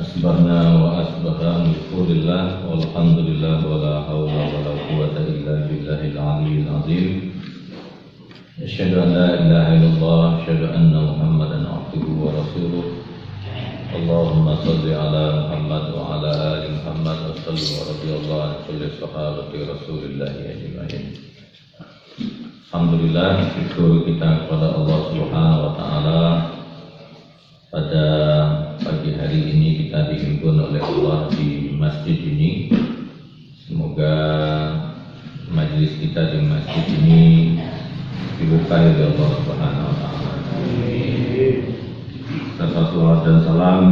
Asbahna wa asbaha alhamdulillah walhamdulillah wala hawla wala quwwata illa billahil aliyyil azim. Asyhadu an la ilaha illallah, asyhadu anna Muhammadan abduhu wa rasuluh. Allahumma shalli ala Muhammad wa ala ali Muhammad wa salli wa radhiyallahu an kulli sahabati Rasulillah ajma'in. Alhamdulillah, syukur kita kepada Allah Subhanahu wa taala. Pada pagi hari ini kita dihimpun oleh Allah di masjid ini. Semoga majelis kita di masjid ini diberkahi oleh Allah Subhanahu wa taala. Salawat dan salam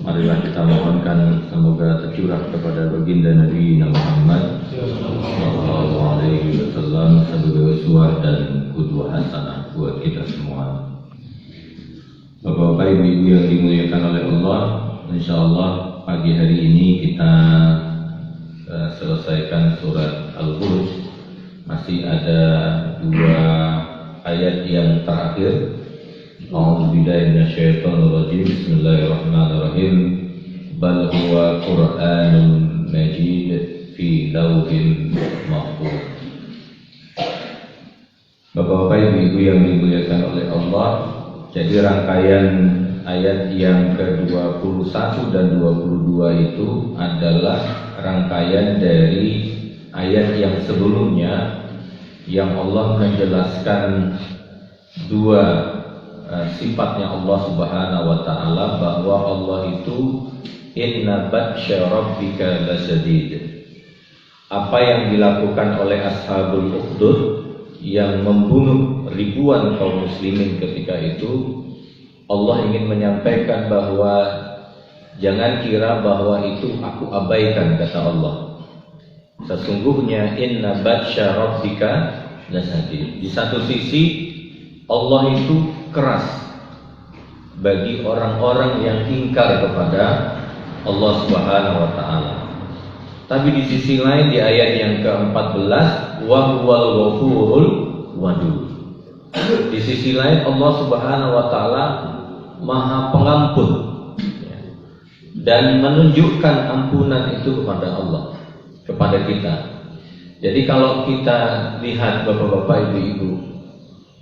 marilah kita mohonkan semoga tercurah kepada baginda Nabi Muhammad sallallahu alaihi wasallam sebagai uswah dan qudwah hasanah buat kita semua. Bapak-bapak, ibu-ibu yang dimuliakan oleh Allah, insyaallah pagi hari ini kita selesaikan surat Al-Buruj. Masih ada 2 ayat yang terakhir. A'udzubillahi minasyaitonir rajim. Bismillahirrahmanirrahim. Bal huwa Qur'anun Majid fi lauhin mahfuz. Bapak-bapak, ibu-ibu yang dimuliakan oleh Allah, jadi rangkaian ayat yang ke-21 dan 22 itu adalah rangkaian dari ayat yang sebelumnya yang Allah menjelaskan 2 sifatnya Allah Subhanahu wa taala, bahwa Allah itu inna batsya rabbika lasyadid. Apa yang dilakukan oleh ashabul ukhdud yang membunuh ribuan kaum muslimin ketika itu, Allah ingin menyampaikan bahwa jangan kira bahwa itu aku abaikan, kata Allah. Sesungguhnya inna batsya rabbika lasyadid. Di satu sisi Allah itu keras bagi orang-orang yang ingkar kepada Allah Subhanahu wa taala. Tapi di sisi lain di ayat yang ke-14, wa huwal ghafurul wadud. Di sisi lain Allah Subhanahu wa taala Maha Pengampun dan menunjukkan ampunan itu kepada Allah, kepada kita. Jadi kalau kita lihat bapak-bapak, ibu-ibu,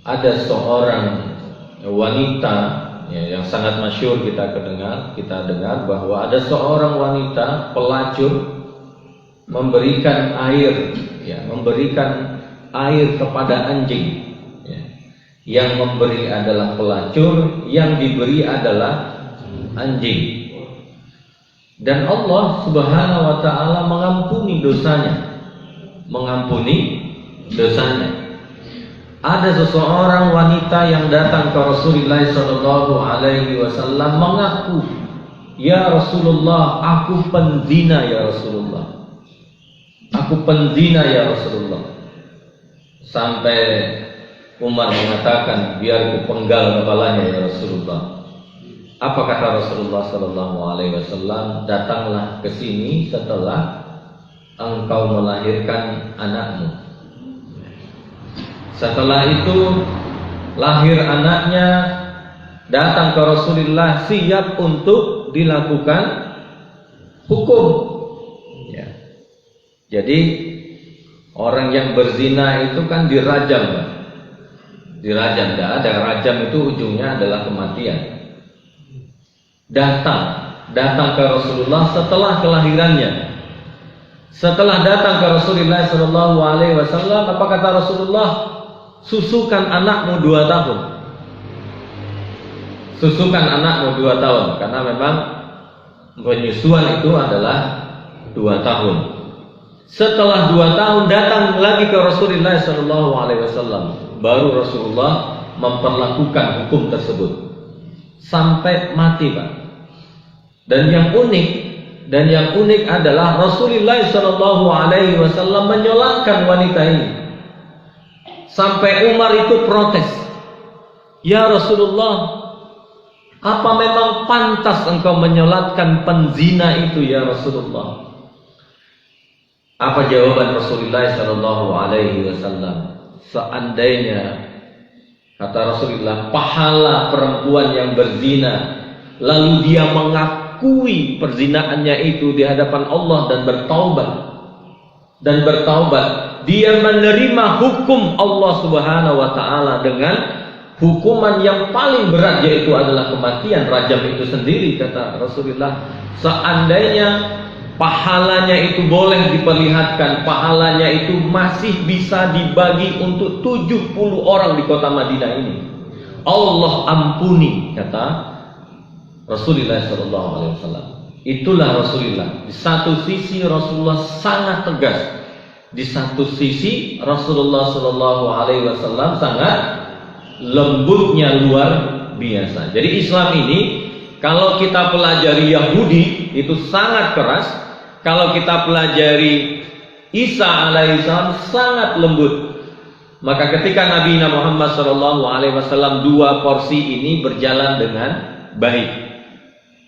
ada seorang wanita yang sangat masyhur kita dengar bahwa ada seorang wanita pelacur memberikan air kepada anjing. Yang memberi adalah pelacur, yang diberi adalah anjing. Dan Allah Subhanahu wa taala mengampuni dosanya. Ada seseorang wanita yang datang ke Rasulullah sallallahu alaihi wasallam mengaku, "Ya Rasulullah, aku penzina ya Rasulullah. Aku penzina ya Rasulullah." Sampai Umar mengatakan, "Biar ku penggal kepalanya ya Rasulullah." Apa kata Rasulullah sallallahu alaihi wasallam? "Datanglah ke sini setelah engkau melahirkan anakmu." Setelah itu lahir anaknya, datang ke Rasulullah siap untuk dilakukan hukum. Jadi orang yang berzina itu kan dirajam. Tidak ada rajam, itu ujungnya adalah kematian. Datang ke Rasulullah setelah kelahirannya. Setelah datang ke Rasulullah sallallahu alaihi wasallam, apa kata Rasulullah? Susukan anakmu 2 tahun. Susukan anakmu 2 tahun, karena memang penyusuan itu adalah 2 tahun. Setelah 2 tahun datang lagi ke Rasulullah sallallahu alaihi wasallam, baru Rasulullah memperlakukan hukum tersebut sampai mati, Pak. Dan yang unik adalah Rasulullah sallallahu alaihi wasallam menyolatkan wanita ini. Sampai Umar itu protes, "Ya Rasulullah, apa memang pantas engkau menyolatkan penzina itu ya Rasulullah?" Apa jawaban Rasulullah sallallahu alaihi wasallam? Seandainya, kata Rasulullah, pahala perempuan yang berzina lalu dia mengaku mengakui perzinaannya itu di hadapan Allah dan bertaubat, dia menerima hukum Allah Subhanahu wa taala dengan hukuman yang paling berat, yaitu adalah kematian, rajam itu sendiri, kata Rasulullah. Seandainya pahalanya itu boleh diperlihatkan, pahalanya itu masih bisa dibagi untuk 70 orang di kota Madinah ini. Allah ampuni, kata Rasulullah SAW. Itulah Rasulullah. Di satu sisi Rasulullah sangat tegas, di satu sisi Rasulullah SAW sangat lembutnya luar biasa. Jadi Islam ini, kalau kita pelajari Yahudi itu sangat keras, kalau kita pelajari Isa alaihissalam sangat lembut. Maka ketika Nabi Muhammad SAW dua porsi ini berjalan dengan baik.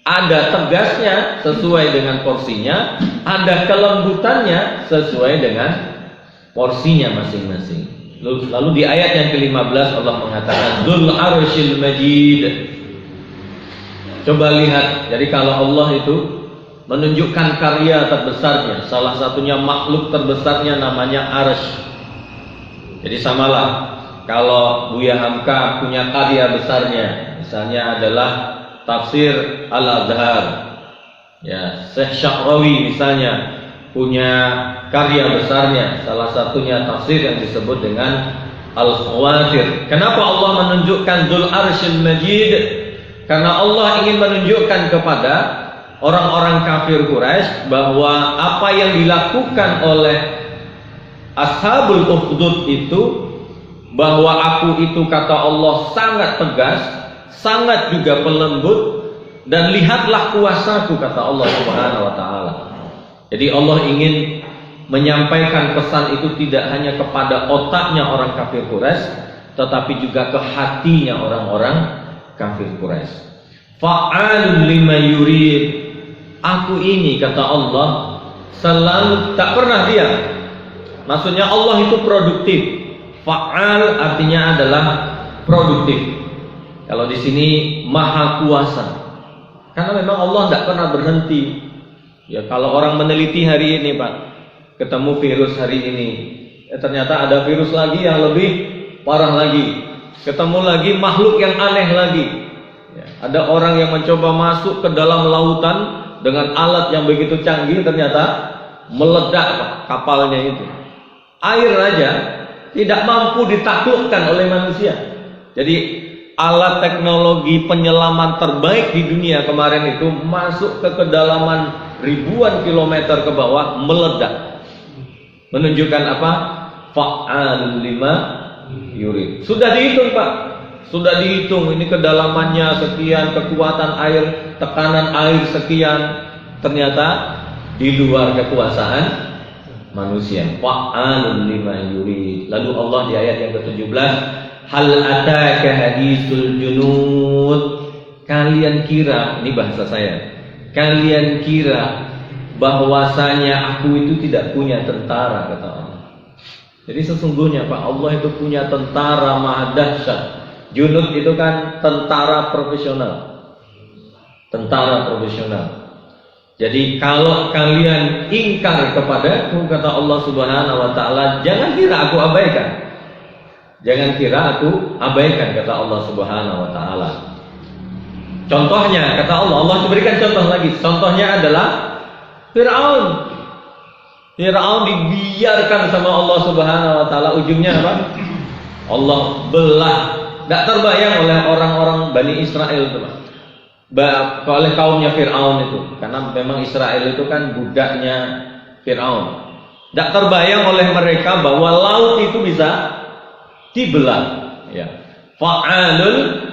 Ada tegasnya sesuai dengan porsinya, ada kelembutannya sesuai dengan porsinya masing-masing. Lalu di ayat yang ke-15 Allah mengatakan Dzul Arsyil Majid. Coba lihat, jadi kalau Allah itu menunjukkan karya terbesarnya, salah satunya makhluk terbesarnya namanya Arsy. Jadi samalah kalau Buya Hamka punya karya besarnya, misalnya adalah Tafsir Al-Azhar, ya, Syekh Sya'rawi misalnya punya karya besarnya, salah satunya tafsir yang disebut dengan Al-Khawatir. Kenapa Allah menunjukkan Dzul Arsyil Majid? Karena Allah ingin menunjukkan kepada orang-orang kafir Quraisy bahwa apa yang dilakukan oleh Ashabul Ukhdud itu, bahwa aku itu, kata Allah, sangat tegas, sangat juga pelembut, dan lihatlah kuasaku, kata Allah Subhanahu wa taala. Jadi Allah ingin menyampaikan pesan itu tidak hanya kepada otaknya orang kafir Quraisy, tetapi juga ke hatinya orang-orang kafir Quraisy. Fa'alun lima yurid. Aku ini, kata Allah, selalu tak pernah diam. Maksudnya Allah itu produktif. Fa'al artinya adalah produktif. Kalau di sini maha kuasa. Karena memang Allah tidak pernah berhenti. Ya, kalau orang meneliti hari ini, Pak, ketemu virus hari ini, ternyata ada virus lagi yang lebih parah lagi. Ketemu lagi makhluk yang aneh lagi. Ya, ada orang yang mencoba masuk ke dalam lautan dengan alat yang begitu canggih, ternyata meledak, Pak, kapalnya itu. Air aja tidak mampu ditaklukkan oleh manusia. Jadi alat teknologi penyelaman terbaik di dunia kemarin itu masuk ke kedalaman ribuan kilometer ke bawah, meledak. Menunjukkan apa? Fa'al lima yurid. Sudah dihitung, Pak. Sudah dihitung ini kedalamannya sekian, kekuatan air, tekanan air sekian. Ternyata di luar kekuasaan manusia. Fa'al lima yurid. Lalu Allah di ayat yang ke-17, hal ataka hadisul junud. Kalian kira, ini bahasa saya, kalian kira bahwasanya aku itu tidak punya tentara, kata Allah. Jadi sesungguhnya, Pak, Allah itu punya tentara maha dahsyat. Junud itu kan tentara profesional. Tentara profesional. Jadi kalau kalian ingkar kepadaku, kata Allah Subhanahu wa taala, jangan kira aku abaikan. Jangan kira aku abaikan, kata Allah Subhanahu wa taala. Contohnya, kata Allah, Allah memberikan contoh lagi. Contohnya adalah Fir'aun. Fir'aun dibiarkan sama Allah Subhanahu wa taala, ujungnya apa? Allah belah. Tidak terbayang oleh orang-orang Bani Israel itu, Pak. Oleh kaumnya Fir'aun itu, karena memang Israel itu kan budaknya Fir'aun. Tidak terbayang oleh mereka bahwa laut itu bisa dibelah, ya. Fa'alul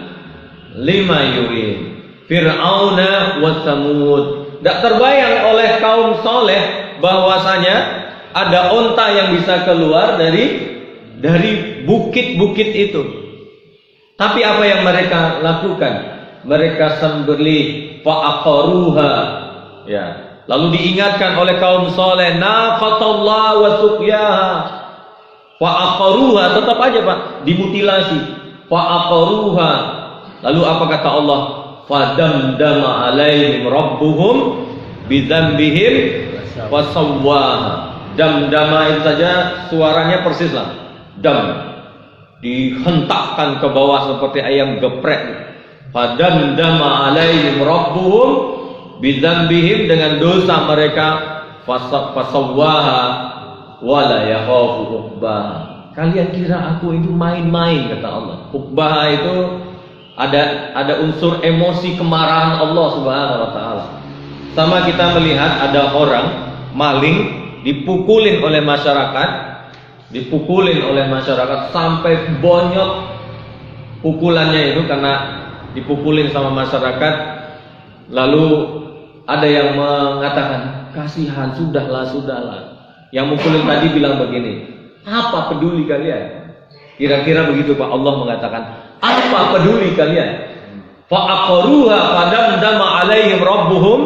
lima yurid. Fir'auna wa Tsamud. Tidak terbayang oleh kaum soleh bahwasanya ada onta yang bisa keluar dari bukit-bukit itu. Tapi apa yang mereka lakukan? Mereka sembelih fa'aqaruha, ya. Lalu diingatkan oleh kaum soleh, naqatallah wa suqyaha. Fa'aqaruha, tetap aja, Pak, dimutilasi. Fa'aqaruha. Lalu apa kata Allah? fadamdama alaihim rabbuhum bidzambihim fasawwaha. Damdama itu saja suaranya persis lah. Dam dihentakkan ke bawah seperti ayam geprek. Fadamdama alaihim rabbuhum bidzambihim, dengan dosa mereka, fasawwaha wala yakhafu uqbaha. Kalian kira aku itu main-main, kata Allah. Uqbaha itu ada unsur emosi kemarahan Allah Subhanahu wa taala. Sama kita melihat ada orang maling dipukulin oleh masyarakat sampai bonyok pukulannya itu karena dipukulin sama masyarakat. Lalu ada yang mengatakan, kasihan, sudahlah. Yang mukulin tadi bilang begini, apa peduli kalian? Kira-kira begitu Pak. Allah mengatakan, apa peduli kalian? Fa'aqaruha fadamdama alaihim rabbuhum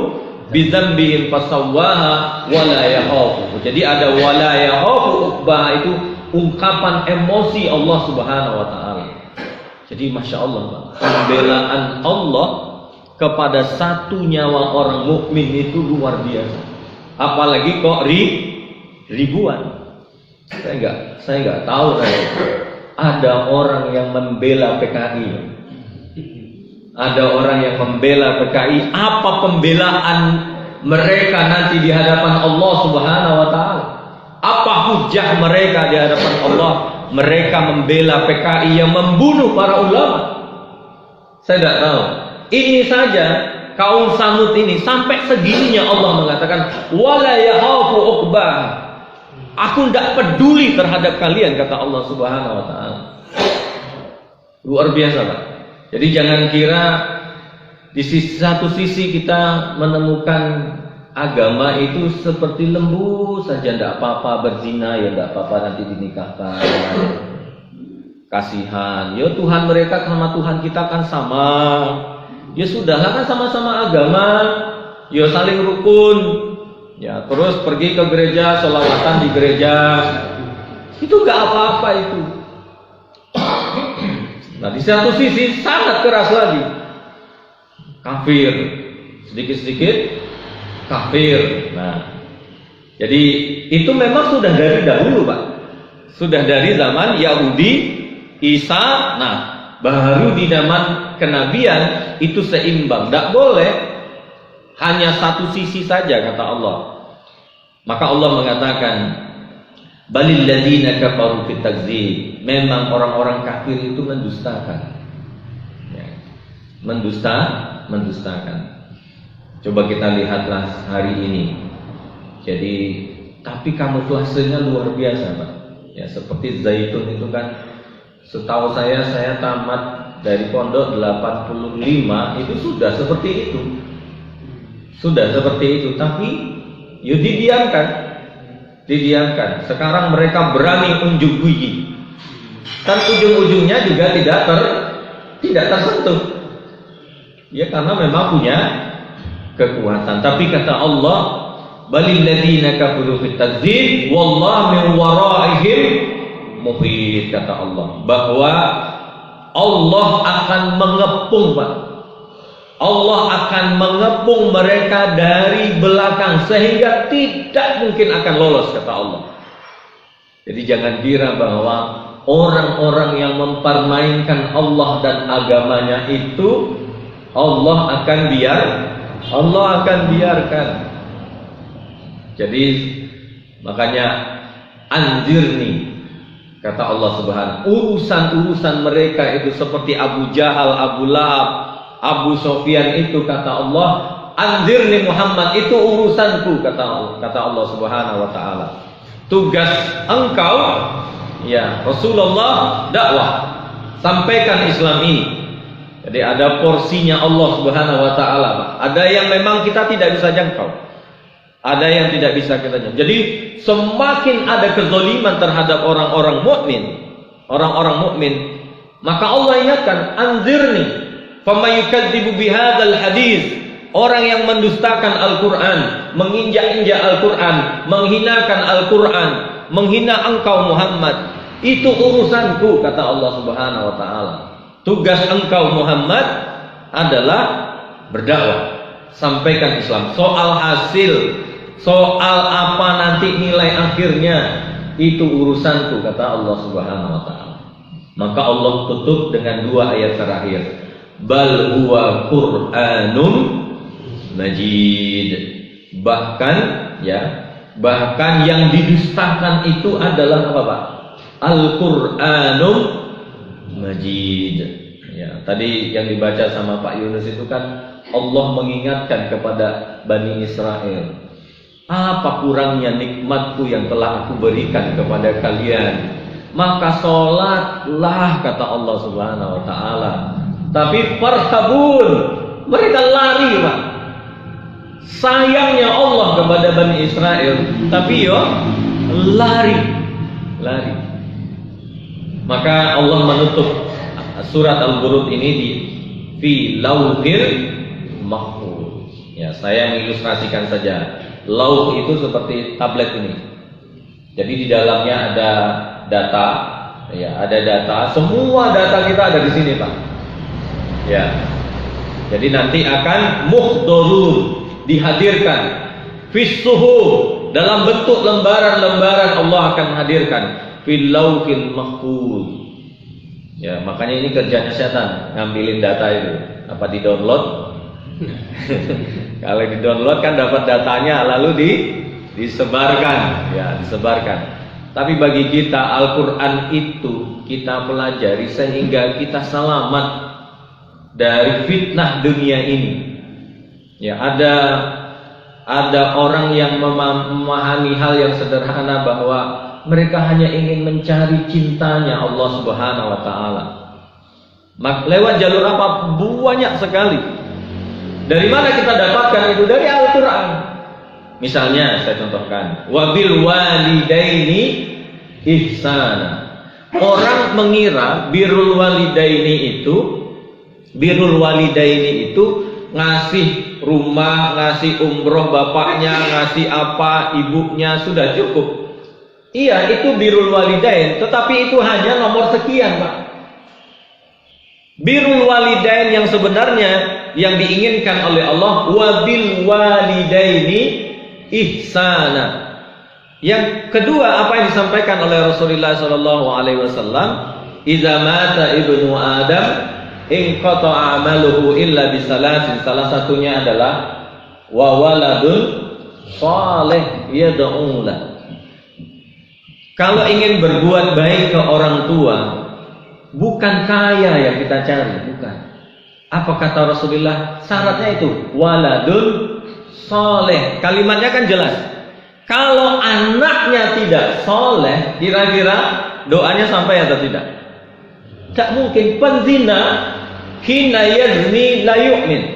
bidzambihim fasawwaha wala yakhafu. Jadi ada wala yakhafu uqbaha, itu ungkapan emosi Allah Subhanahu wa taala. Jadi Masya Allah Pak, pembelaan Allah kepada satu nyawa orang mukmin itu luar biasa. Apalagi kok ribuan. Saya nggak tahu ada orang yang membela PKI. Ada orang yang membela PKI, apa pembelaan mereka nanti di hadapan Allah Subhanahu wa taala? Apa hujah mereka di hadapan Allah? Mereka membela PKI yang membunuh para ulama. Saya tidak tahu. Ini saja kaum Samud ini sampai segininya Allah mengatakan wala yakhafu uqbah. Aku tidak peduli terhadap kalian, kata Allah Subhanahu wa taala. Luar biasa Pak. Jadi jangan kira di satu sisi kita menemukan agama itu seperti lembu saja, tidak apa-apa berzina, ya tidak apa-apa nanti dinikahkan. Kasihan, ya Tuhan mereka sama Tuhan kita kan sama. Ya sudahlah, kan sama-sama agama, ya saling rukun. Ya terus pergi ke gereja, sholawatan di gereja, itu nggak apa-apa itu. Nah di satu sisi sangat keras lagi, kafir, sedikit-sedikit kafir. Nah, jadi itu memang sudah dari dahulu Pak, sudah dari zaman Yahudi, Isa. Nah, baru di zaman kenabian itu seimbang, tidak boleh hanya satu sisi saja, kata Allah. Maka Allah mengatakan, balil ladzina kafaru fit takdzib. Memang orang-orang kafir itu mendustakan. Ya. Mendustakan. Coba kita lihatlah hari ini. Jadi, tapi kamuflasenya luar biasa, Pak. Ya, seperti zaitun itu kan, setahu saya tamat dari pondok 85 itu sudah seperti itu. Tapi ya didiamkan. Sekarang mereka berani unjuk gigi. Dan ujung-ujungnya juga tidak tersentuh. Ya karena memang punya kekuatan. Tapi kata Allah, balil ladzina kafaru fit takdzib wallahu min waraihim muhit, kata Allah, bahwa Allah akan mengepung, Pak. Allah akan mengepung mereka dari belakang sehingga tidak mungkin akan lolos, kata Allah. Jadi jangan kira bahwa orang-orang yang mempermainkan Allah dan agamanya itu Allah akan biarkan. Jadi makanya anzirni, kata Allah Subhanahu, urusan mereka itu seperti Abu Jahal, Abu Lahab, Abu Sofyan itu, kata Allah, anzirni Muhammad, itu urusanku, kata Allah Subhanahu wa taala. Tugas engkau, ya Rasulullah, dakwah, sampaikan Islam ini. Jadi ada porsinya Allah Subhanahu wa taala, Pak. Ada yang memang kita tidak bisa jangkau. Ada yang tidak bisa kita jangkau. Jadi semakin ada kezaliman terhadap orang-orang mukmin, maka Allah ingatkan, anzirni faman yukadzibu bihadzal hadis. Orang yang mendustakan Al-Quran, menginjak-injak Al-Quran, menghinakan Al-Quran, menghina engkau Muhammad, itu urusanku, kata Allah Subhanahu wa ta'ala. Tugas engkau Muhammad adalah berdakwah, sampaikan Islam. Soal hasil, soal apa nanti nilai akhirnya, itu urusanku, kata Allah Subhanahu wa taala. Maka Allah tutup dengan 2 ayat terakhir. Bal huwa Qur'anun Majid. Bahkan yang didustakan itu adalah apa, Pak? Al-Qur'anun Majid. Ya, tadi yang dibaca sama Pak Yunus itu kan Allah mengingatkan kepada Bani Israel, apa kurangnya nikmatku yang telah aku berikan kepada kalian, maka sholatlah, kata Allah Subhanahu wa taala. Tapi farhabun, mereka lari, Pak. Sayangnya Allah kepada Bani Israel, tapi lari. Maka Allah menutup surat Al-Buruj ini fi lauhil mahfuz. Ya, saya mengilustrasikan saja. Lauh itu seperti tablet ini. Jadi di dalamnya ada data, ada data. Semua data kita ada di sini, Pak. Ya. Jadi nanti akan muhdharun, dihadirkan. Fis-suhuf, dalam bentuk lembaran-lembaran Allah akan hadirkan. Fil lauhil mahfuz. Ya, makanya ini kerjanya setan, ngambilin data itu. Apa di-download? Kalau di-download kan dapat datanya lalu disebarkan, disebarkan. Tapi bagi kita Al-Qur'an itu kita pelajari sehingga kita selamat dari fitnah dunia ini. Ya, ada orang yang memahami hal yang sederhana bahwa mereka hanya ingin mencari cintanya Allah Subhanahu wa taala. Lewat jalur apa? Banyak sekali. Dari mana kita dapatkan itu? Dari Al-Qur'an. Misalnya saya contohkan, wabil walidaini ihsana. Orang mengira birrul walidaini itu ngasih rumah, ngasih umroh bapaknya, ngasih apa ibunya, sudah cukup. Iya, itu birrul walidain, tetapi itu hanya nomor sekian, Pak. Birrul walidain yang sebenarnya yang diinginkan oleh Allah, wabil walidaini ihsana. Yang kedua, apa yang disampaikan oleh Rasulullah sallallahu alaihi wasallam, idza mata ibnu adam inqata'a amaluhu illa bisalasin. Salah satunya adalah wa waladun shalih yad'u lahu. Kalau ingin berbuat baik ke orang tua, bukan kaya yang kita cari, bukan. Apa kata Rasulullah? Syaratnya itu waladun soleh. Kalimatnya kan jelas. Kalau anaknya tidak soleh, kira-kira doanya sampai atau tidak? Tak mungkin. Penzina hina yazni la yu'min.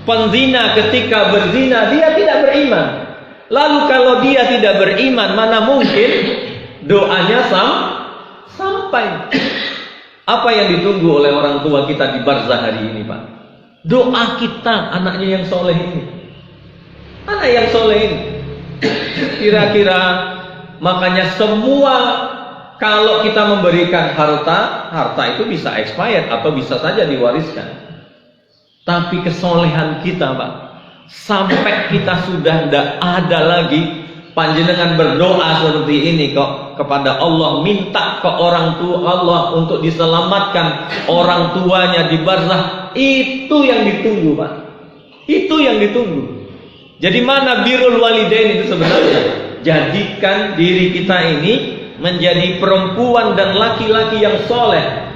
Penzina ketika berzina dia tidak beriman. Lalu kalau dia tidak beriman, mana mungkin doanya sampai. Apa yang ditunggu oleh orang tua kita di barzah hari ini, Pak? Doa kita, anaknya yang soleh ini. Anak yang soleh ini. Kira-kira makanya semua, kalau kita memberikan harta itu bisa expired atau bisa saja diwariskan. Tapi kesolehan kita, Pak, sampai kita sudah tidak ada lagi, panjenengan berdoa seperti ini kok kepada Allah, minta ke orang tua Allah untuk diselamatkan orang tuanya di barzah, itu yang ditunggu, Pak. Itu yang ditunggu. Jadi mana birrul walidain itu sebenarnya? Jadikan diri kita ini menjadi perempuan dan laki-laki yang soleh.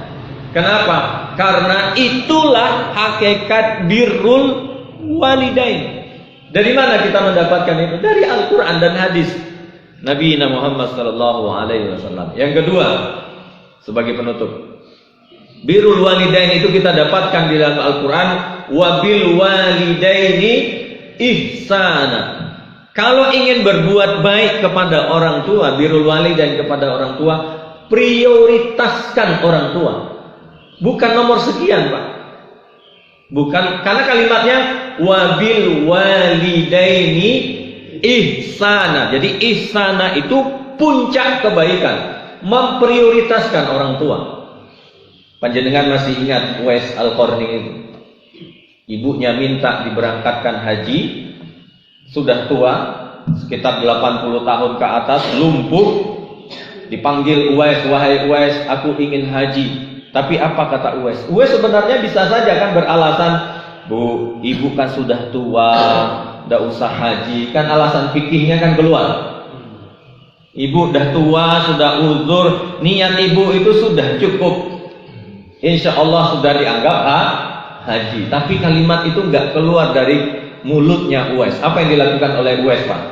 Kenapa? Karena itulah hakikat birrul walidain. Dari mana kita mendapatkan itu? Dari Al-Quran dan hadis Nabi Muhammad sallallahu alaihi wasallam. Yang kedua, sebagai penutup, birrul walidain itu kita dapatkan di dalam Al-Quran, wabil walidaini ihsana. Kalau ingin berbuat baik kepada orang tua, birrul walidain kepada orang tua, prioritaskan orang tua. Bukan nomor sekian, Pak. Bukan, karena kalimatnya wabil walidaini ihsana. Jadi ihsana itu puncak kebaikan, memprioritaskan orang tua. Panjenengan masih ingat Uwais Al-Qarni itu? Ibunya minta diberangkatkan haji, sudah tua, sekitar 80 tahun ke atas, lumpuh. Dipanggil Uwais, wahai Uwais, aku ingin haji. Tapi apa kata Uwais? Uwais sebenarnya bisa saja kan beralasan, Bu, ibu kan sudah tua, tidak usah haji. Kan alasan fikihnya kan keluar. Ibu udah tua, sudah uzur, niat ibu itu sudah cukup. Insya Allah sudah dianggap haji. Tapi kalimat itu nggak keluar dari mulutnya Uwais. Apa yang dilakukan oleh Uwais, Pak?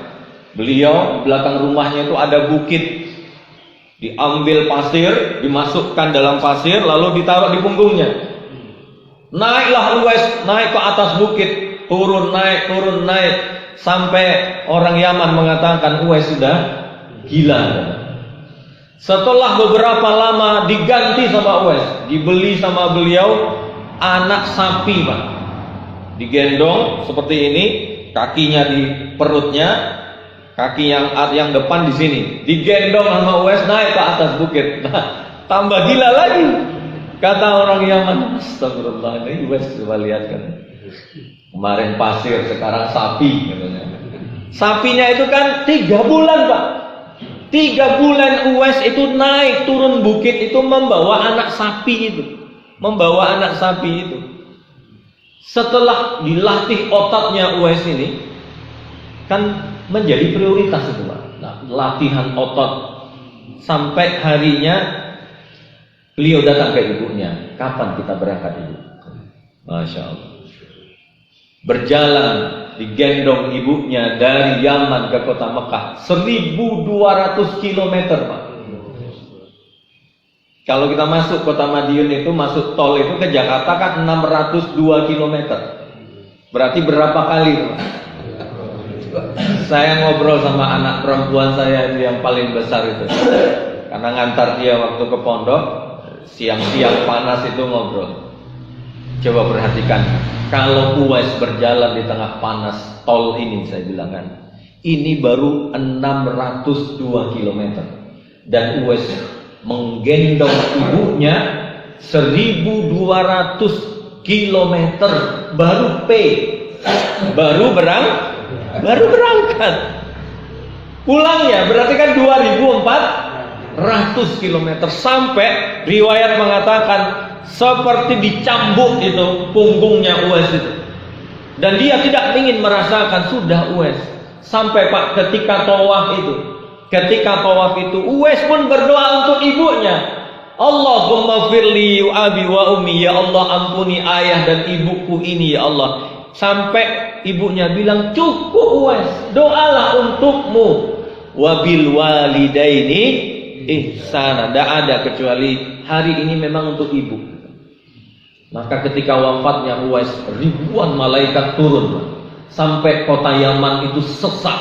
Beliau belakang rumahnya itu ada bukit. Diambil pasir, dimasukkan dalam pasir, lalu ditaruh di punggungnya. Naiklah Uwais, naik ke atas bukit, turun naik, sampai orang Yaman mengatakan Uwais sudah gila. Setelah beberapa lama diganti sama Uwais, dibeli sama beliau anak sapi, Pak. Digendong seperti ini, kakinya di perutnya, kaki yang depan di sini, digendong sama Uwais naik ke atas bukit. Nah, tambah gila lagi. Kata orang Yaman, astagfirullah, ini Uwais coba lihat kan. Kemarin pasir, sekarang sapi katanya. Sapinya itu kan 3 bulan, Pak. 3 bulan Uwais itu naik turun bukit itu membawa anak sapi itu. Membawa anak sapi itu. Setelah dilatih otaknya Uwais ini, kan menjadi prioritas itu, Pak. Nah, latihan otot sampai harinya beliau datang ke ibunya. Kapan kita berangkat, Ibu? Masya Allah. Berjalan digendong ibunya dari Yaman ke kota Mekah 1200 km, Pak. Kalau kita masuk kota Madiun itu, masuk tol itu ke Jakarta kan 602 km. Berarti berapa kali, Pak? Saya ngobrol sama anak perempuan saya yang paling besar itu, karena ngantar dia waktu ke pondok, siang-siang panas itu ngobrol. Coba perhatikan, kalau Uwais berjalan di tengah panas tol ini, saya bilang kan, ini baru 602 km, dan Uwais menggendong ibunya 1200 km baru berangkat. Pulangnya berarti kan 2400 km. Sampai riwayat mengatakan seperti dicambuk itu punggungnya Uwais itu. Dan dia tidak ingin merasakan, sudah Uwais. Sampai Pak ketika tawaf itu Uwais pun berdoa untuk ibunya. Allahumma firli abi wa ummi, ya Allah ampuni ayah dan ibuku ini ya Allah. Sampai ibunya bilang, cukup Uwais, doalah untukmu. Wabil walidaini ihsana. Tidak ada kecuali hari ini memang untuk ibu. Maka ketika wafatnya Uwais, ribuan malaikat turun sampai kota Yaman itu sesak.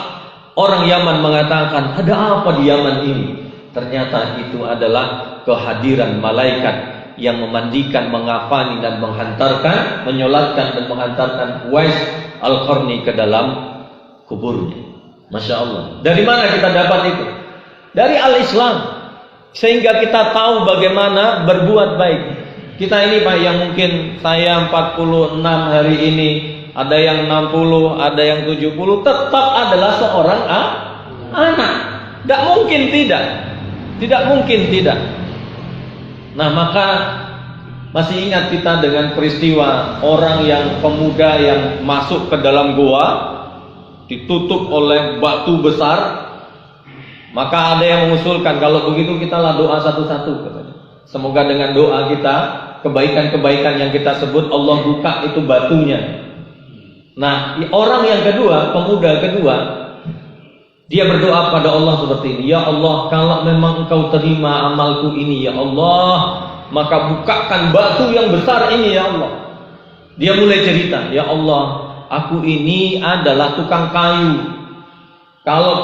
Orang Yaman mengatakan, ada apa di Yaman ini? Ternyata itu adalah kehadiran malaikat yang memandikan, mengafani dan menghantarkan, menyolatkan dan menghantarkan Uwais Al-Qarni ke dalam kuburnya. Masya Allah. Dari mana kita dapat itu? Dari Al-Islam. Sehingga kita tahu bagaimana berbuat baik. Kita ini Pak, yang mungkin saya 46 hari ini, ada yang 60, ada yang 70, tetap adalah seorang anak. Tidak mungkin tidak. Tidak mungkin tidak. Nah, maka masih ingat kita dengan peristiwa orang yang pemuda yang masuk ke dalam gua ditutup oleh batu besar. Maka ada yang mengusulkan, kalau begitu kita lah doa satu-satu katanya. Semoga dengan doa kita, kebaikan-kebaikan yang kita sebut, Allah buka itu batunya. Nah, orang yang kedua, pemuda kedua, dia berdoa pada Allah seperti ini, ya Allah, kalau memang Engkau terima amalku ini ya Allah, maka bukakan batu yang besar ini ya Allah. Dia mulai cerita, ya Allah, aku ini adalah tukang kayu. Kalau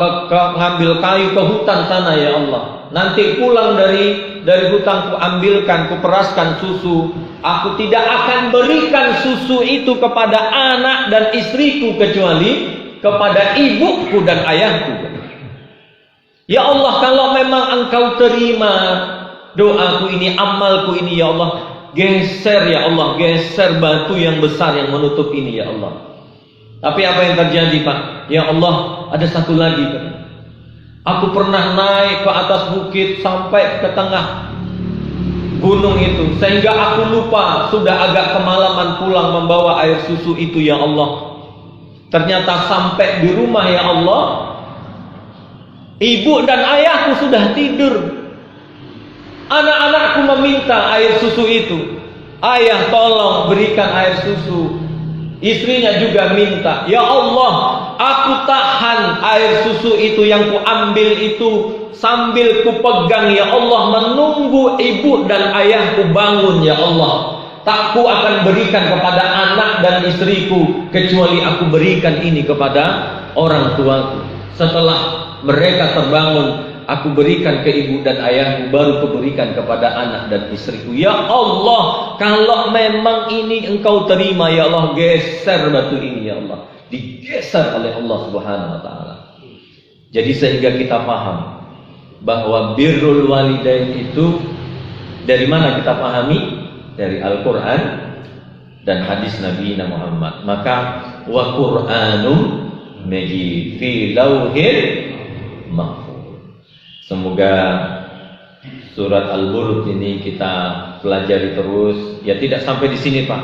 ngambil kayu ke hutan sana ya Allah, nanti pulang dari hutan ku ambilkan, ku peraskan susu. Aku tidak akan berikan susu itu kepada anak dan istriku kecuali kepada ibuku dan ayahku. Ya Allah, kalau memang Engkau terima doaku ini, amalku ini ya Allah, geser ya Allah, geser batu yang besar yang menutup ini ya Allah. Tapi apa yang terjadi Pak? Ya Allah, ada satu lagi Pak. Aku pernah naik ke atas bukit sampai ke tengah gunung itu, sehingga aku lupa sudah agak kemalaman pulang membawa air susu itu ya Allah. Ternyata sampai di rumah ya Allah, ibu dan ayahku sudah tidur. Anak-anakku meminta air susu itu. Ayah tolong berikan air susu. Istrinya juga minta. Ya Allah, aku tahan air susu itu yang kuambil itu sambil kupegang ya Allah, menunggu ibu dan ayahku bangun ya Allah. Tak ku akan berikan kepada anak dan istriku kecuali aku berikan ini kepada orang tuaku. Setelah mereka terbangun, aku berikan ke ibu dan ayahku, baru kuberikan kepada anak dan istriku. Ya Allah, kalau memang ini engkau terima ya Allah, geser batu ini ya Allah. Digeser oleh Allah Subhanahu wa taala. Jadi sehingga kita paham bahwa birrul walidain itu dari mana kita pahami? Dari Al-Quran dan hadis Nabi Muhammad. Maka wa Qur'anum majid fi lauhil mahfuz. Semoga surat Al-Buruj ini kita pelajari terus. Ya tidak sampai di sini Pak.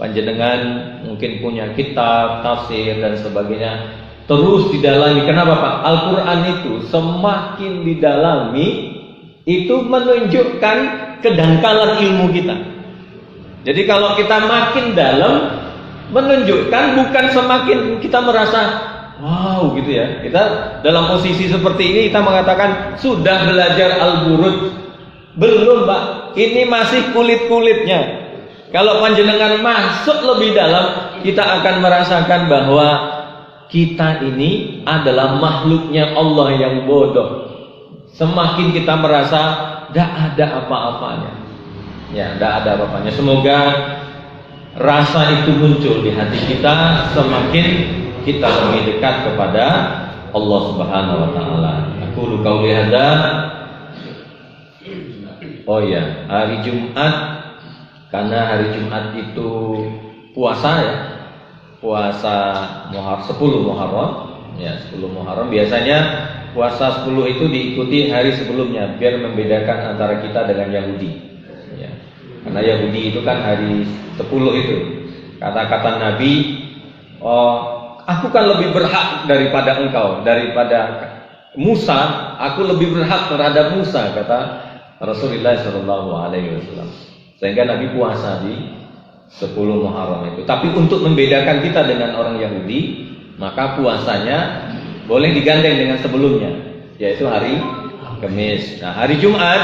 Panjenengan mungkin punya kitab, tafsir dan sebagainya. Terus didalami. Kenapa Pak? Al-Quran itu semakin didalami itu menunjukkan kedangkalan ilmu kita. Jadi kalau kita makin dalam, menunjukkan bukan semakin kita merasa wow gitu ya. Kita dalam posisi seperti ini kita mengatakan sudah belajar Al-Buruj. Belum Pak, ini masih kulit-kulitnya. Kalau panjenengan masuk lebih dalam, kita akan merasakan bahwa kita ini adalah makhluknya Allah yang bodoh. Semakin kita merasa tidak ada apa-apanya. Ya, tidak ada apa-apanya. Semoga rasa itu muncul di hati kita semakin kita lebih dekat kepada Allah Subhanahu wa taala. Aku qauli hadza. Oh ya, hari Jumat, karena hari Jumat itu puasa ya. Puasa Muharram 10 Muharram. Ya, 10 Muharram biasanya puasa 10 itu diikuti hari sebelumnya biar membedakan antara kita dengan Yahudi. Karena Yahudi itu kan hari 10 itu. Kata-kata Nabi, oh, aku kan lebih berhak daripada engkau, daripada Musa, aku lebih berhak terhadap Musa, kata Rasulullah SAW. Sehingga Nabi puasa di 10 Muharram itu. Tapi untuk membedakan kita dengan orang Yahudi, maka puasanya boleh digandeng dengan sebelumnya, yaitu hari Kamis. Nah, hari Jumat,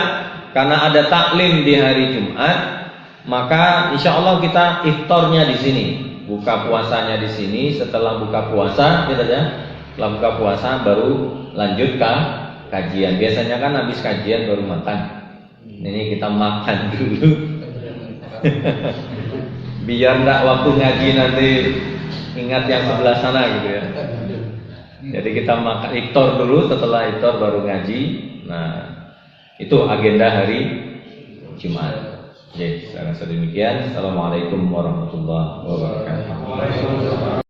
karena ada taklim di hari Jumat, maka insya Allah kita iftarnya di sini, buka puasanya di sini. Setelah buka puasa, setelah buka puasa baru lanjut ke kajian. Biasanya kan habis kajian baru makan. Ini kita makan dulu, biar enggak waktu ngaji nanti ingat yang sebelah sana gitu ya. Jadi kita makan iftar dulu, setelah iftar baru ngaji. Nah, itu agenda hari Jumat. Jadi, sekarang sedemikian. Assalamualaikum warahmatullahi wabarakatuh.